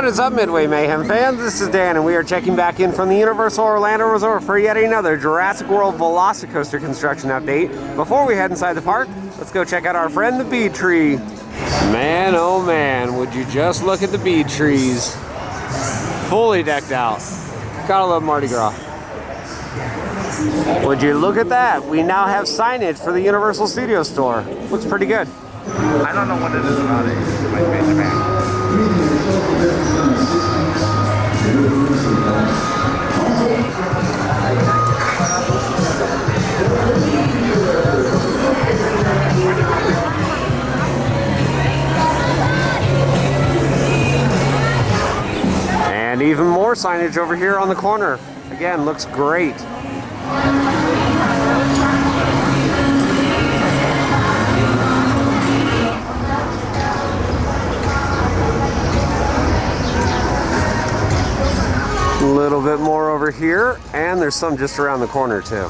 What is up, Midway Mayhem fans? This is Dan, and we are checking back in from the Universal Orlando Resort for yet another Jurassic World VelociCoaster construction update. Before we head inside the park, let's go check out our friend the bead tree. Man, oh man, would you just look at the bead trees. Fully decked out. Gotta love Mardi Gras. Would you look at that? We now have signage for the Universal Studio Store. Looks pretty good. I don't know what it is about it. My face man. And even more signage over here on the corner. Again, looks great. A little bit more over here, and there's some just around the corner too.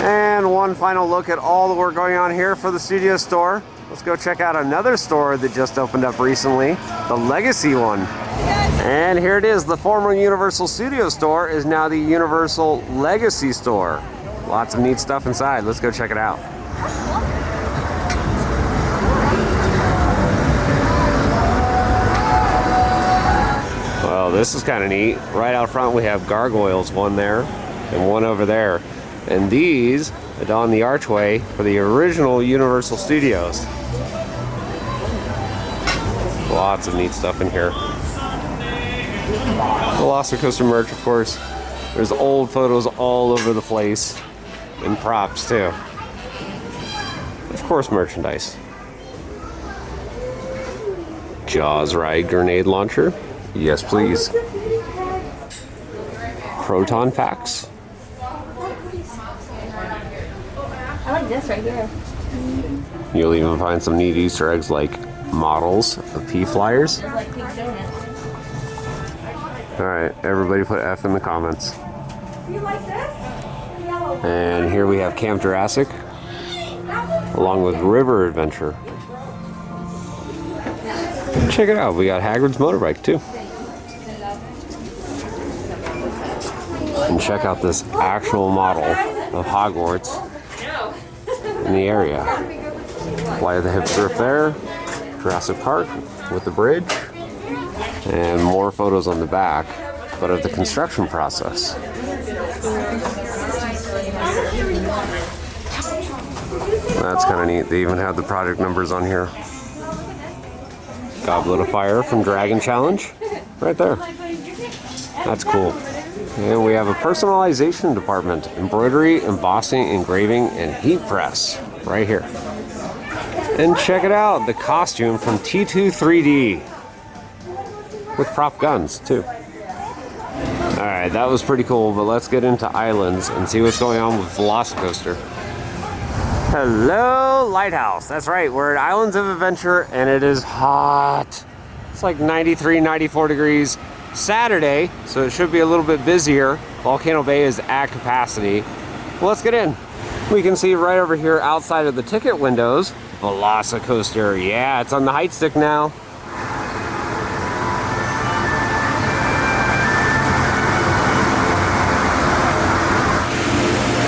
And one final look at all the work going on here for the studio store. Let's go check out another store that just opened up recently, the Legacy one. And here it is, the former Universal Studio Store is now the Universal Legacy Store. Lots of neat stuff inside. Let's go check it out. Well, this is kind of neat. Right out front we have gargoyles, one there and one over there. And these adorn the archway for the original Universal Studios. Lots of neat stuff in here. VelociCoaster merch, of course. There's old photos all over the place. And props, too. Of course, merchandise. Jaws ride grenade launcher. Yes, please. Proton packs. I like this right here. You'll even find some neat Easter eggs like models of P flyers. Like pink donuts. Alright, everybody put F in the comments. You like this? And here we have Camp Jurassic, along with River Adventure. Check it out, we got Hagrid's motorbike too. And check out this actual model of Hogwarts in the area. Fly of the Hipster up there, Jurassic Park with the bridge, and more photos on the back, but of the construction process. That's kind of neat. They even have the project numbers on here. Goblet of Fire from Dragon Challenge, right there. That's cool. And we have a personalization department, embroidery, embossing, engraving, and heat press, right here. And check it out, the costume from T2 3D with prop guns too. All right, that was pretty cool, but let's get into Islands and see what's going on with VelociCoaster. Hello, Lighthouse. That's right, we're at Islands of Adventure and it is hot. It's like 93, 94 degrees. Saturday, so it should be a little bit busier. Volcano Bay is at capacity. Well, let's get in. We can see right over here outside of the ticket windows, VelociCoaster. Yeah, it's on the height stick now.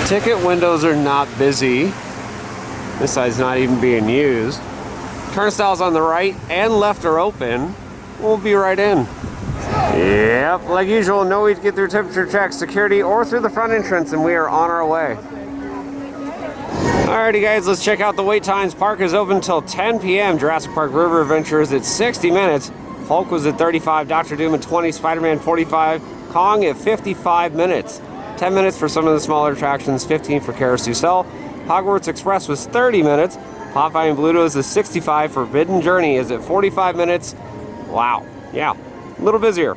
Ticket windows are not busy. This side's not even being used. Turnstiles on the right and left are open. We'll be right in. Yep, like usual, no way to get through temperature checks, security, or through the front entrance, and we are on our way. Alrighty guys, let's check out the wait times. Park is open until 10 p.m. Jurassic Park River Adventure is at 60 minutes. Hulk was at 35, Dr. Doom at 20, Spider-Man 45, Kong at 55 minutes. 10 minutes for some of the smaller attractions, 15 for Carousel. Hogwarts Express was 30 minutes. Popeye and Bluto's is 65. Forbidden Journey is at 45 minutes. Wow, yeah. A little busier.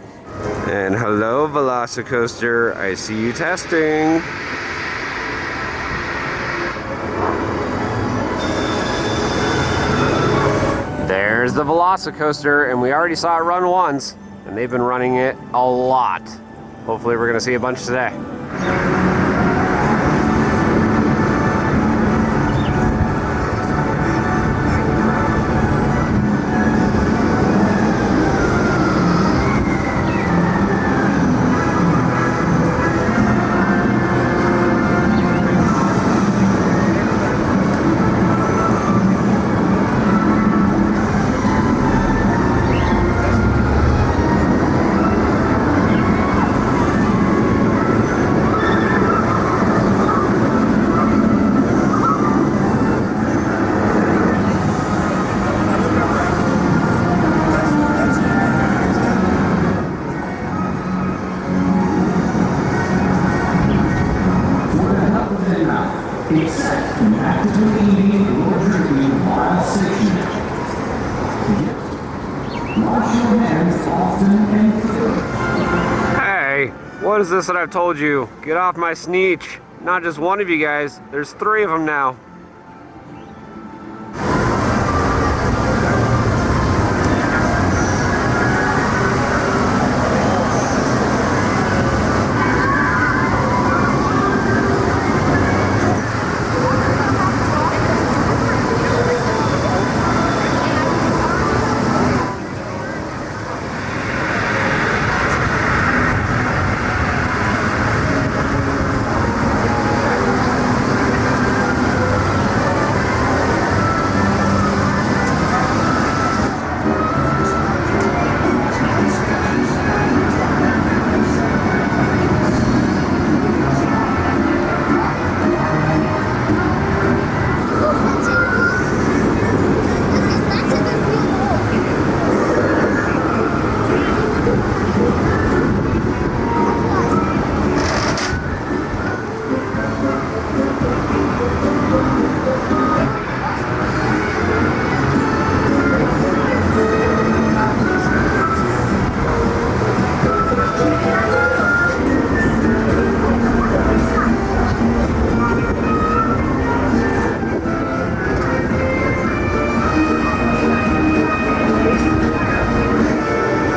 And hello, VelociCoaster. I see you testing. There there's the VelociCoaster, and we already saw it run once, and they've been running it a lot. Hopefully we're gonna see a bunch today. Except an actively eating or drinking while stationary. Wash your hands often and thoroughly. Hey, what is this that I've told you? Get off my sneech. Not just one of you guys, there's 3 of them now.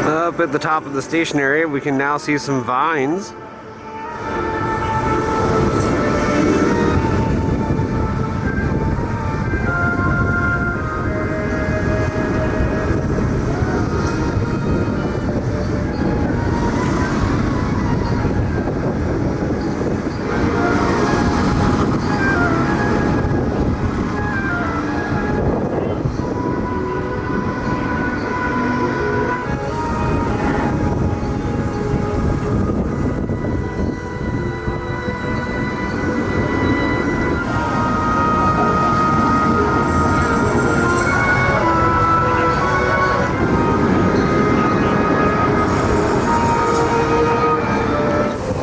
Up at the top of the station area, we can now see some vines.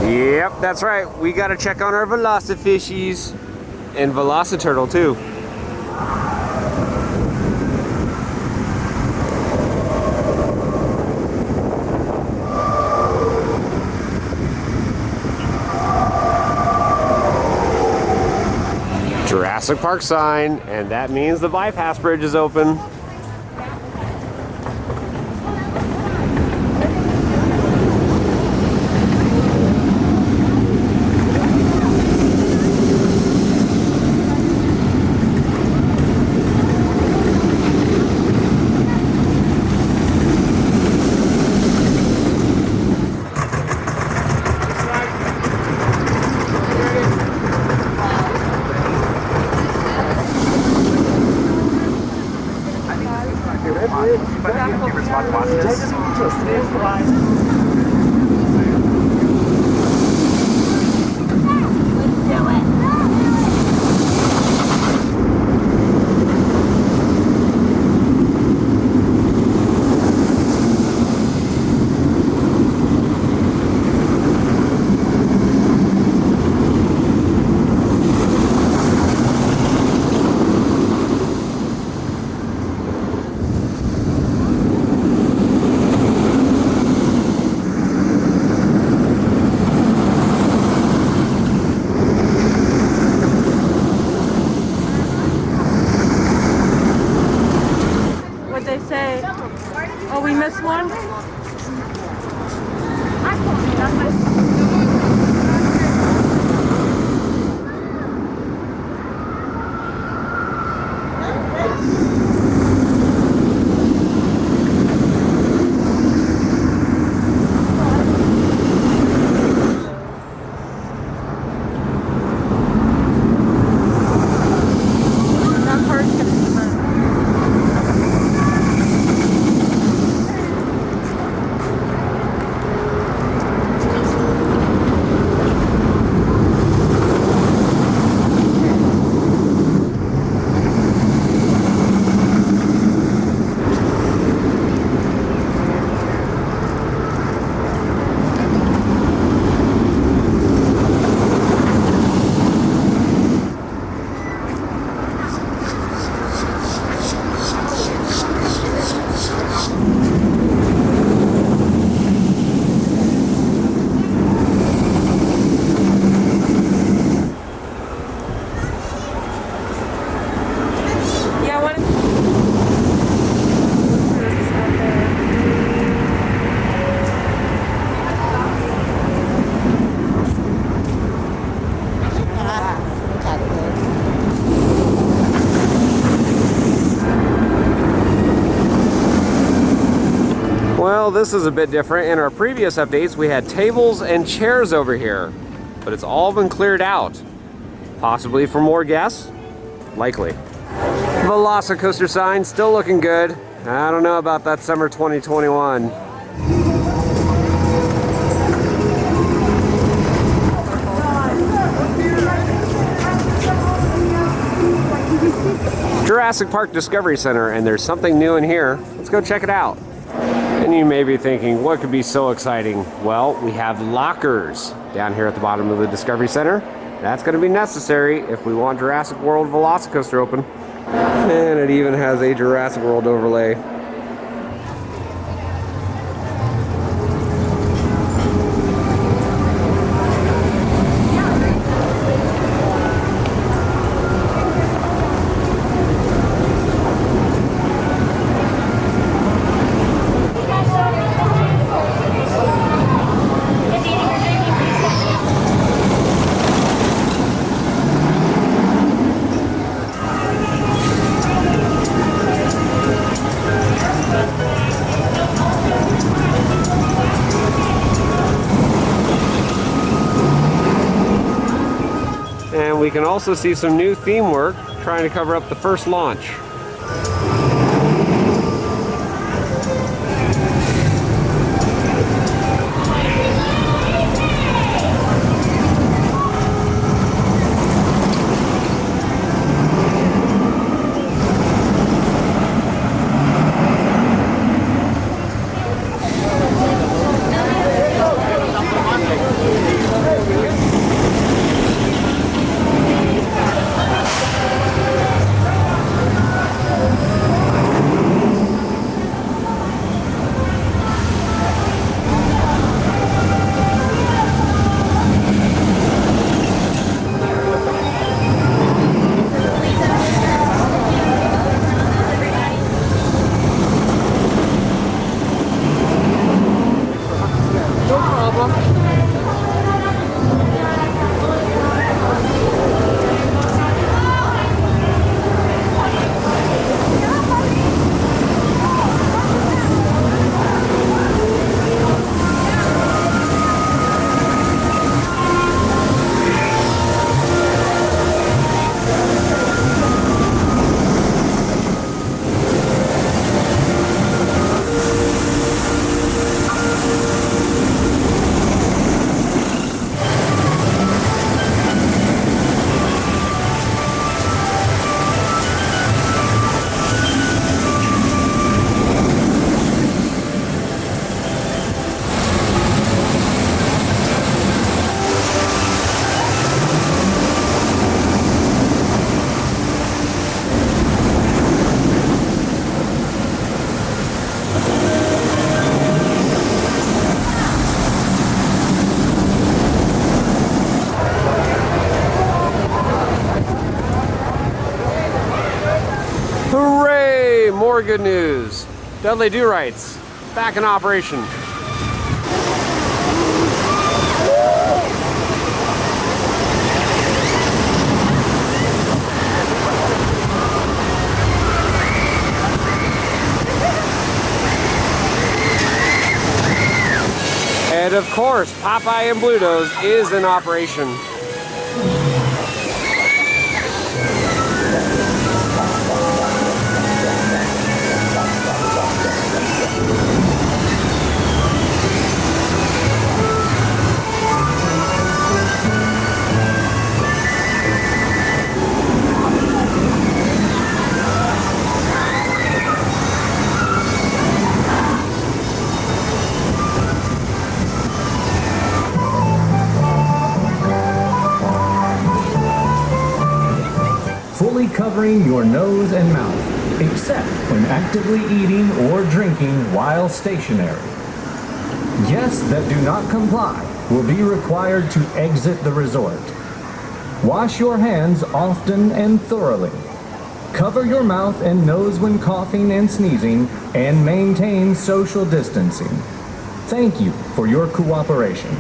Yep, that's right. We gotta check on our velocifishies and velociturtle too. Jurassic Park sign, and that means the bypass bridge is open. one? Well, this is a bit different. In our previous updates, we had tables and chairs over here, but it's all been cleared out. Possibly for more guests? Likely. VelociCoaster sign, still looking good. I don't know about that summer 2021. Jurassic Park Discovery Center, and there's something new in here. Let's go check it out. And you may be thinking, what could be so exciting? Well, we have lockers down here at the bottom of the Discovery Center. That's going to be necessary if we want Jurassic World VelociCoaster open. And it even has a Jurassic World overlay. And we can also see some new theme work trying to cover up the first launch. Hooray! More good news. Dudley Do-Rights. back in operation. And of course, Popeye and Bluto's is in operation. Fully covering your nose and mouth, except when actively eating or drinking while stationary. Guests that do not comply will be required to exit the resort. Wash your hands often and thoroughly. Cover your mouth and nose when coughing and sneezing, and maintain social distancing. Thank you for your cooperation.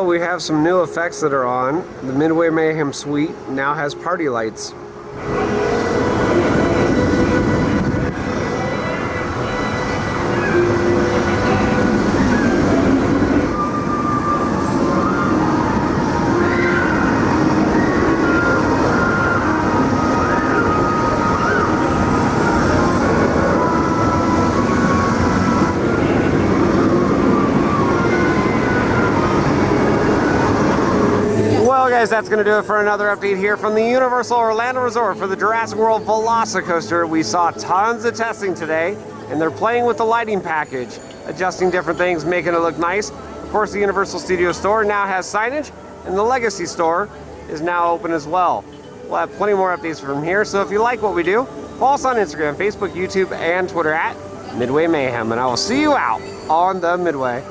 We have some new effects that are on. The Midway Mayhem Suite now has party lights. Guys, that's going to do it for another update here from the Universal Orlando Resort for the Jurassic World VelociCoaster. We saw tons of testing today, and they're playing with the lighting package, adjusting different things, making it look nice. Of course, the Universal Studio Store now has signage, and the Legacy Store is now open as well. We'll have plenty more updates from here, so if you like what we do, follow us on Instagram, Facebook, YouTube, and Twitter at Midway Mayhem, and I will see you out on the Midway.